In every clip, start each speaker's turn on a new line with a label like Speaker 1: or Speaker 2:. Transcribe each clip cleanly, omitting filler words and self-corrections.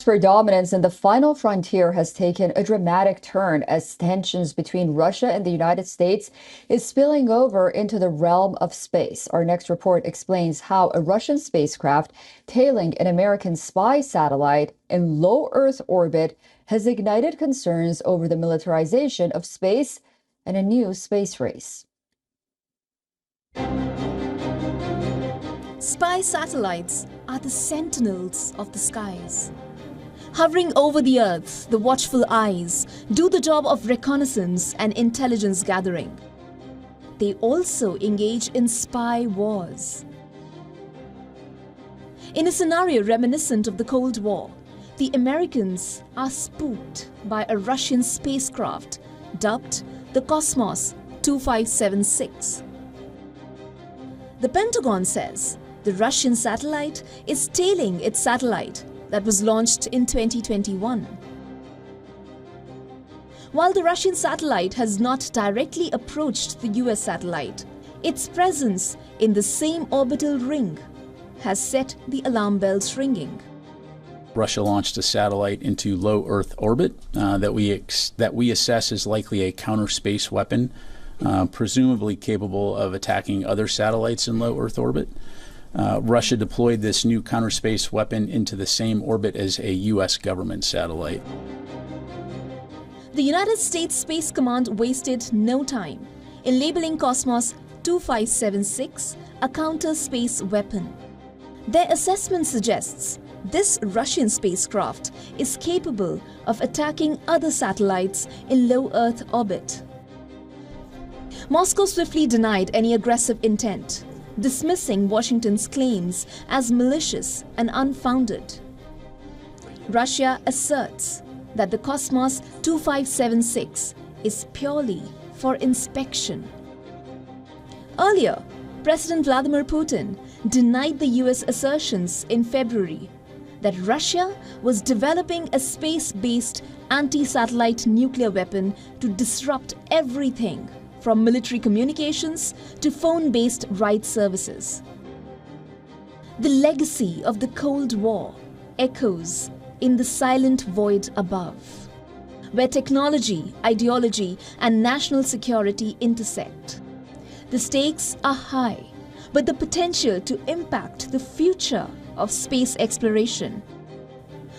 Speaker 1: for dominance in the final frontier has taken a dramatic turn as tensions between Russia and the United States is spilling over into the realm of space. Our next report explains how a Russian spacecraft tailing an American spy satellite in low Earth orbit has ignited concerns over the militarization of space and a new space race.
Speaker 2: Spy satellites are the sentinels of the skies. Hovering over the Earth, the watchful eyes do the job of reconnaissance and intelligence gathering. They also engage in spy wars. In a scenario reminiscent of the Cold War, the Americans are spooked by a Russian spacecraft dubbed the Cosmos 2576. The Pentagon says the Russian satellite is tailing its satellite that was launched in 2021. While the Russian satellite has not directly approached the US satellite, its presence in the same orbital ring has set the alarm bells ringing.
Speaker 3: Russia launched a satellite into low Earth orbit that we assess is likely a counter space weapon, presumably capable of attacking other satellites in low Earth orbit. Russia deployed this new counter space weapon into the same orbit as a U.S. government satellite.
Speaker 2: The United States Space Command wasted no time in labeling Cosmos 2576 a counter space weapon. Their assessment suggests this Russian spacecraft is capable of attacking other satellites in low Earth orbit. Moscow swiftly denied any aggressive intent, dismissing Washington's claims as malicious and unfounded. Russia asserts that the Cosmos 2576 is purely for inspection. Earlier, President Vladimir Putin denied the US assertions in February that Russia was developing a space-based anti-satellite nuclear weapon to disrupt everything from military communications to phone-based ride services. The legacy of the Cold War echoes in the silent void above, where technology, ideology, and national security intersect. The stakes are high, but the potential to impact the future of space exploration.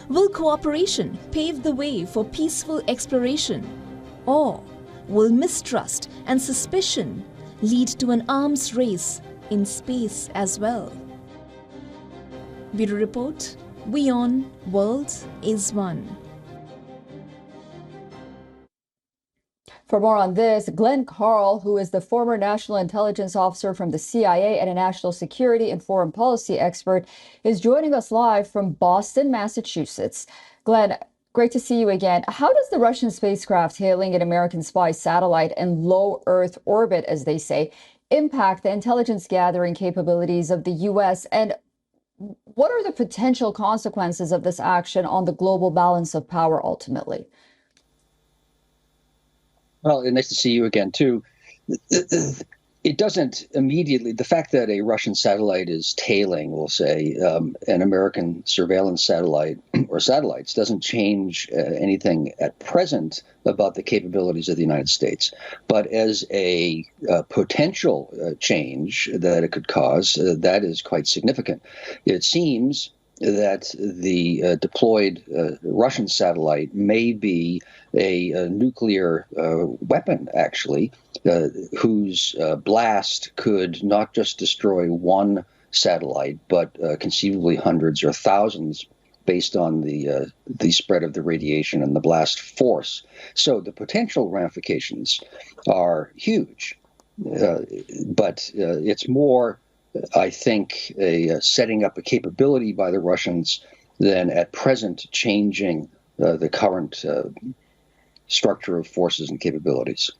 Speaker 2: Will cooperation pave the way for peaceful exploration, or will mistrust and suspicion lead to an arms race in space as well? Bureau Report, WION World is One.
Speaker 1: For more on this, Glenn Carl, who is the former national intelligence officer from the CIA and a national security and foreign policy expert, is joining us live from Boston, Massachusetts. Glenn, great to see you again. How does the Russian spacecraft hailing an American spy satellite in low Earth orbit, as they say, impact the intelligence gathering capabilities of the U.S.? And what are the potential consequences of this action on the global balance of power ultimately?
Speaker 4: Well, nice to see you again, too. It doesn't immediately, the fact that a Russian satellite is tailing, we'll say, an American surveillance satellite or satellites doesn't change anything at present about the capabilities of the United States. But as a potential change that it could cause, that is quite significant. It seems that the deployed Russian satellite may be a nuclear weapon, actually, whose blast could not just destroy one satellite, but conceivably hundreds or thousands based on the spread of the radiation and the blast force. So the potential ramifications are huge, but it's more, I think, setting up a capability by the Russians than at present changing the current structure of forces and capabilities.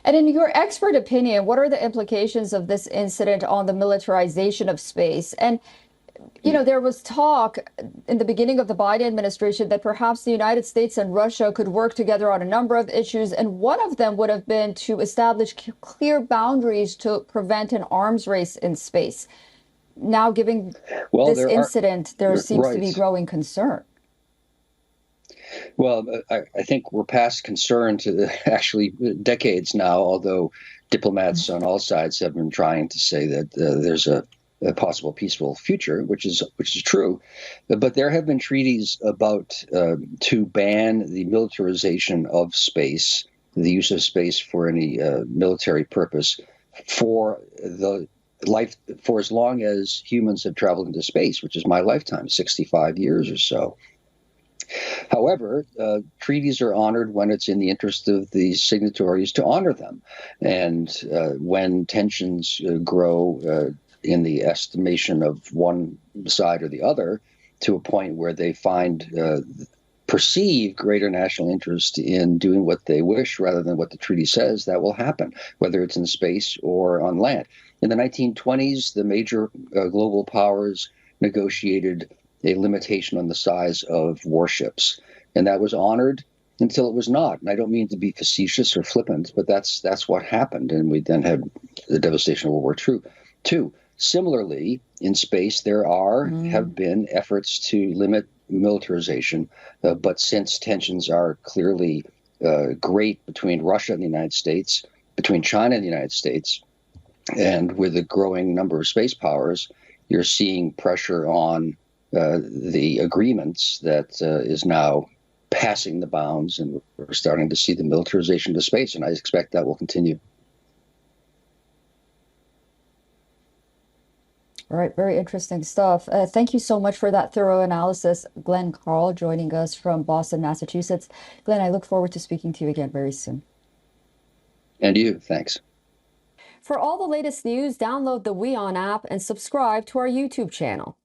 Speaker 1: And in your expert opinion, what are the implications of this incident on the militarization of space? And, you know, there was talk in the beginning of the Biden administration that perhaps the United States and Russia could work together on a number of issues. And one of them would have been to establish clear boundaries to prevent an arms race in space. now, given
Speaker 4: Well,
Speaker 1: this incident, there seems to be
Speaker 4: right.
Speaker 1: growing concern.
Speaker 4: Well, I think we're past concern to actually decades now, although diplomats on all sides have been trying to say that there's a possible peaceful future, which is true. But there have been treaties about to ban the militarization of space, the use of space for any military purpose for the life, for as long as humans have traveled into space, which is my lifetime, 65 years or so. However, treaties are honored when it's in the interest of the signatories to honor them. And when tensions grow in the estimation of one side or the other to a point where they perceive greater national interest in doing what they wish rather than what the treaty says, that will happen, whether it's in space or on land. In the 1920s, the major global powers negotiated a limitation on the size of warships, and that was honored until it was not. And I don't mean to be facetious or flippant, but that's what happened. And we then had the devastation of World War II. Similarly, in space, there have been efforts to limit militarization, but since tensions are clearly great between Russia and the United States, between China and the United States, and with a growing number of space powers, you're seeing pressure on the agreements that is now passing the bounds, and we're starting to see the militarization of space, and I expect that will continue.
Speaker 1: All right, very interesting stuff. Thank you so much for that thorough analysis. Glenn Carl joining us from Boston, Massachusetts. Glenn, I look forward to speaking to you again very soon.
Speaker 4: And you, thanks.
Speaker 1: For all the latest news, download the WION app and subscribe to our YouTube channel.